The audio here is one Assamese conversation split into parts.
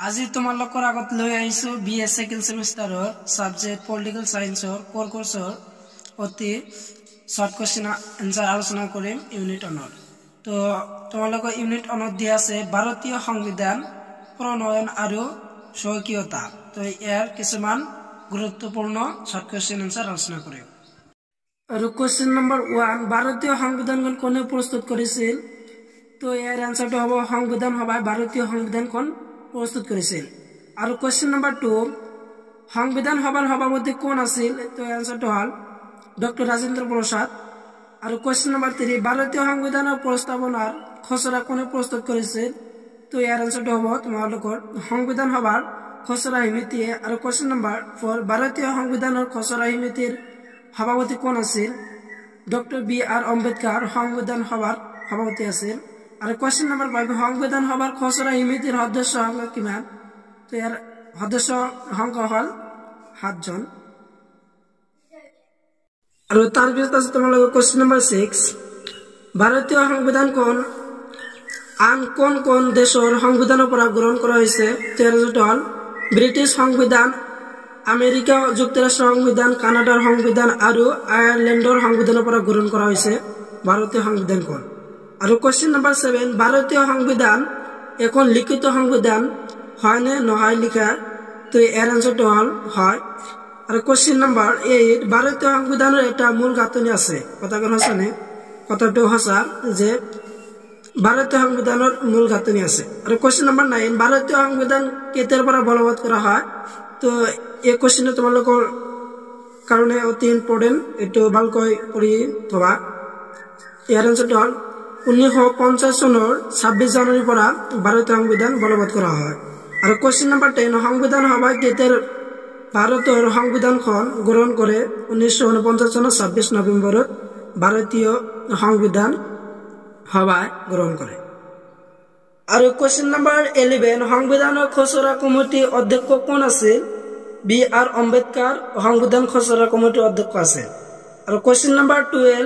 আজি তোমালোকৰ আগত লৈ আহিছো বিএ সেকেন্ড সেমিস্টাৰৰ সাবজেক্ট পলিটিক্যাল সায়েন্সৰ কোৰ কোৰ্সৰ অতি শৰ্ট কোশ্চেন আনসাৰ আলোচনা কৰিম ইউনিট 1 তো তোমালোকৰ ইউনিট 1 দিয়া আছে ভাৰতীয় সংবিধান প্ৰণয়ন আৰু স্বকীয়তা তো ইয়াৰ কিছুমান গুৰুত্বপূৰ্ণ শৰ্ট কোশ্চেন আনসাৰ আলোচনা কৰিম আৰু কোশ্চেন নম্বৰ 1 ভাৰতীয় সংবিধানখন কোনে প্ৰস্তুত কৰিছিল তো ইয়াৰ আনসাৰটো হ'ব সংবিধান সভাই ভাৰতীয় সংবিধানখন প্রস্তুত করেছিল। আর কোশ্চেন নাম্বার 2 সংবিধান সভার সভাপতি কোন আছিল তো আনসারটো হল ডক্টর রাজেন্দ্র প্রসাদ। আর কোশ্চেন নাম্বার 3 ভারতীয় সংবিধানের প্রস্তাবনার খসড়া কোনে প্রস্তুত করেছিল তো এর আনসারটো হব তোমালোকৰ সংবিধান সভার খসড়া সমিতিয়ে। আর কোশ্চেন নাম্বার 4 ভারতীয় সংবিধানের খসড়া সমিতির সভাপতি কোন আছিল ডক্টর বি.আর. আম্বেদকর সংবিধান সভার সভাপতি আছিল। আর কোশ্চেন নাম্বার 5 সংবিধান সভার খসড়া সমিতির সদস্য সংখ্যা কিমান তো এর সদস্য সংখ্যা হল 7 জন। আর তার পিছত আছে তোমালোকৰ কোশ্চেন নাম্বাৰ 6 ভাৰতীয় সংবিধানখন আন কোন কোন দেশৰ সংবিধানৰ পৰা গ্ৰহণ কৰা হৈছে তো এৰ হল ব্ৰিটিশ সংবিধান, আমেৰিকা যুক্তৰাষ্ট্ৰ সংবিধান, কানাডাৰ সংবিধান আৰু আয়াৰল্যান্ডৰ সংবিধানৰ পৰা গ্ৰহণ কৰা হৈছে ভারতীয় সংবিধানখন। আর কোশ্চেন নাম্বার 7 ভারতীয় সংবিধান এখন লিখিত সংবিধান হয় না নহয় লিখা তো এর আনসারটো হল হয়। আর কোশ্চেন নাম্বার 8 ভারতীয় সংবিধানের একটা মূল গাঁথনি আছে কথাটা হসানে কথাটো হসা যে ভারতীয় সংবিধানের মূল গাঁথনি আছে। আর কোশ্চেন নাম্বার 9 ভারতীয় সংবিধান কেতিয়াৰ পৰা বলবৎ কৰা হয় তো এই কোশ্চেন তোমালোকৰ কাৰণে অতি ইম্পৰ্টেন্ট এটো ভালকৈ পঢ়ি থবা। এৰ আনসাৰটো হল 1950 চনৰ 26 জানুৱাৰীৰ পৰা ভাৰতীয় সংবিধান বলবৎ কৰা হয়। আৰু কোশ্চেন নাম্বাৰ 10 সংবিধান সভাই কেতিয়াৰ ভাৰতৰ সংবিধানখন গ্ৰহণ কৰে 1949 চনৰ 26 নৱেম্বৰত ভাৰতীয় সংবিধান সভাই গ্ৰহণ কৰে। আৰু কোশ্চেন নাম্বাৰ 11 সংবিধানৰ খসড়া কমিটিৰ অধ্যক্ষ কোন আছিল বি.আৰ. আম্বেদকৰ সংবিধান খসড়া কমিটিৰ অধ্যক্ষ আছে। আৰু কোশ্চেন নাম্বার 12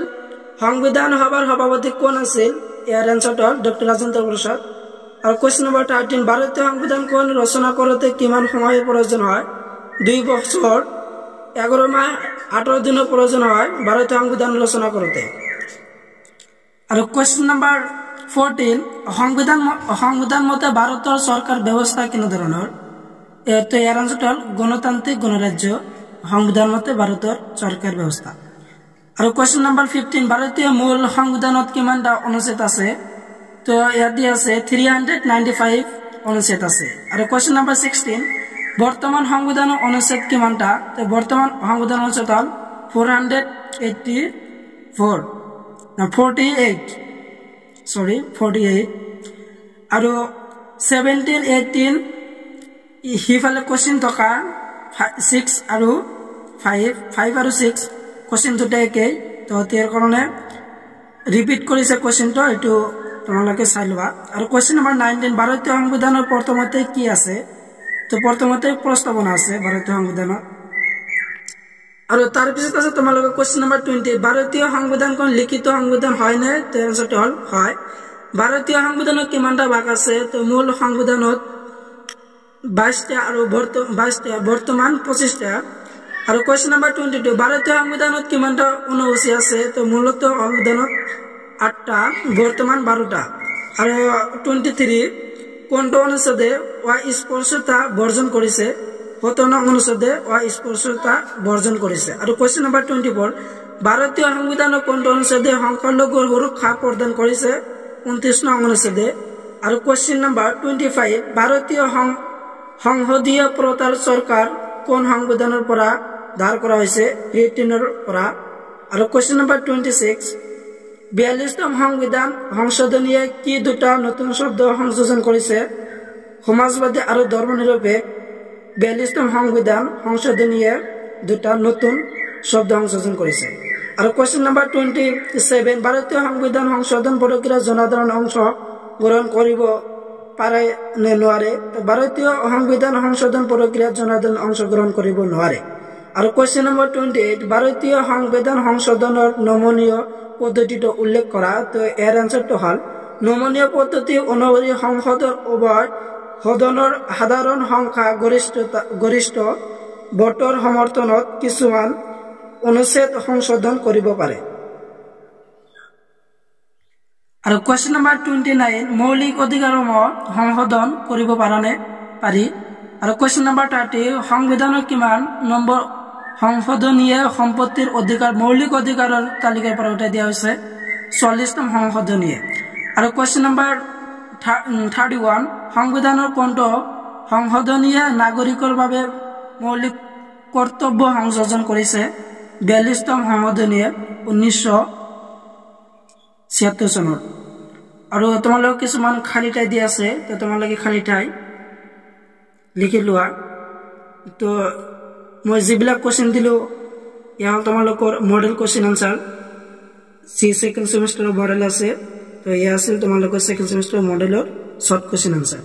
সংবিধান সভার সভাপতি কোন আছিল এর আনসারটো হল ডক্টর রাজেন্দ্র প্রসাদ। আর কোশ্চেন নাম্বার 13 ভারতীয় সংবিধানখন রচনা করতে কিমান সময়ের প্রয়োজন হয় 2 বছর 11 মাহ 18 দিনের প্রয়োজন হয় ভারতীয় সংবিধান রচনা করতে। আর কোশ্চেন নাম্বার 14 সংবিধান মতে ভারতের সরকার ব্যবস্থা কেন ধরনের তো এর আনসারটো হল গণতান্ত্রিক গণরাজ্য সংবিধান মতে ভারতের সরকার ব্যবস্থা। আর কোশ্চেন নাম্বার 15 ভারতীয় মূল সংবিধানত কিমানটা অনুচ্ছেদ আছে তো ইয়াত দিয়া আছে 395 অনুচ্ছেদ আছে। আর কোশ্চেন নাম্বার 16 বর্তমান সংবিধানের অনুচ্ছেদ কিমানটা তো বর্তমান সংবিধান অনুচ্ছেদ হল 48 আর 17 18 সিফালে কোশ্চেন থকা 6 আৰু 5 আৰু 6 কোশ্চেন দুটা একেই তো ইয়াৰ কাৰণে ৰিপিট কৰিছে কোশ্চেনটো এটো তোমালোকে চাই লবা। আৰু কোশ্চেন নাম্বাৰ 19 ভাৰতীয় সংবিধানৰ প্ৰথমতে কি আছে তো প্ৰথমতে প্ৰস্তাৱনা আছে ভাৰতীয় সংবিধানৰ। আৰু তাৰ পিছত আছে তোমালোকৰ কোশ্চেন নাম্বাৰ 20 ভাৰতীয় সংবিধানখন লিখিত সংবিধান হয় নে তো আনসাৰটো হল হয়। ভাৰতীয় সংবিধানত কিমানটা ভাগ আছে তো মূল সংবিধানত 22টা আৰু বৰ্তমান 25টা। আর কোশ্চেন নাম্বার 22 ভারতীয় সংবিধানত কিমানটা অনুসূচী আছে তো মূলত সংবিধানত 8টা বর্তমান 12টা। আর 23 কোনটো অনুচ্ছেদে অস্পৃশ্যতা বর্জন কৰিছে 17 অনুচ্ছেদে অস্পৃশ্যতা বৰ্জন কৰিছে। আৰ কোশ্চেন নাম্বাৰ 24 ভাৰতীয় সংবিধানৰ কোনটো অনুচ্ছেদে সংখ্যালঘুৰ সুৰক্ষা প্ৰদান কৰিছে 29 নং অনুচ্ছেদে। আৰ কোশ্চেন নাম্বাৰ 25 ভাৰতীয় সংসদীয় প্ৰথাৰ চৰকাৰ কোন সংবিধানৰ পৰা ধাৰ কৰা হৈছে ব্ৰিটেনৰ পৰা। আৰু কোশ্চেন নাম্বাৰ 26 42তম সংবিধান সংশোধনীয়ে কি দুটা নতুন শব্দ সংযোজন কৰিছে সমাজবাদী আৰু ধৰ্মনিৰপেক্ষ। 42তম সংবিধান সংশোধনীয়ে দুটা নতুন শব্দ সংযোজন কৰিছে। আৰু কোশ্চেন নাম্বাৰ 27 ভাৰতীয় সংবিধান সংশোধন প্ৰক্ৰিয়া জনসাধাৰণ অংশ গ্ৰহণ কৰিব পাৰে নে নোৱাৰে ভাৰতীয় সংবিধান সংশোধন প্ৰক্ৰিয়াত জনসাধাৰণ অংশগ্ৰহণ কৰিব নোৱাৰে। আৰু কোশ্চেন নাম্বাৰ 28 ভাৰতীয় সংবিধান সংশোধনেৰ নমনীয় পদ্ধতিটো উল্লেখ কৰা তো এৰ আনসাৰটো হল নমনীয় পদ্ধতি অনুসৰি সংসদৰ উভয় সদনৰ সাধাৰণ সংখ্যা গৰিষ্ঠ ভোটৰ সমৰ্থনত কিছুমান অনুচ্ছেদ সংশোধন কৰিব পাৰে। আৰু কুৱেশ্যন নম্বৰ 29 মৌলিক অধিকাৰসমূহ সংশোধন কৰিব পাৰি। আৰু কুৱেশ্যন নম্বৰ 30 সংবিধানৰ কিমান নম্বৰ সংশোধনীয়ে সম্পত্তিৰ অধিকাৰ মৌলিক অধিকাৰৰ তালিকাৰ পৰা উঠাই দিয়া হৈছে 40তম সংশোধনীয়ে। আৰু কুৱেশ্যন নম্বৰ 31 সংবিধানৰ কোনটো সংশোধনীয়ে নাগৰিকৰ বাবে মৌলিক কৰ্তব্য সংযোজন কৰিছে 42তম সংশোধনীয়ে 1976 চনত। আৰু তোমালোক কিছুমান খালী ঠাই দি আছে, তো তোমালোকে খালী ঠাই লিখি লোৱা। তো মই যিবিলাক কুৱেশ্যন দিলো এয়া হ'ল তোমালোকৰ মডেল কুৱেশ্যন আনচাৰ, সেকেন্ড সেমিষ্টাৰৰ মডেল আছে। তো এয়া আছিল তোমালোকৰ সেকেন্ড সেমিষ্টাৰৰ মডেলৰ শৰ্ট কুৱেশ্যন আনচাৰ।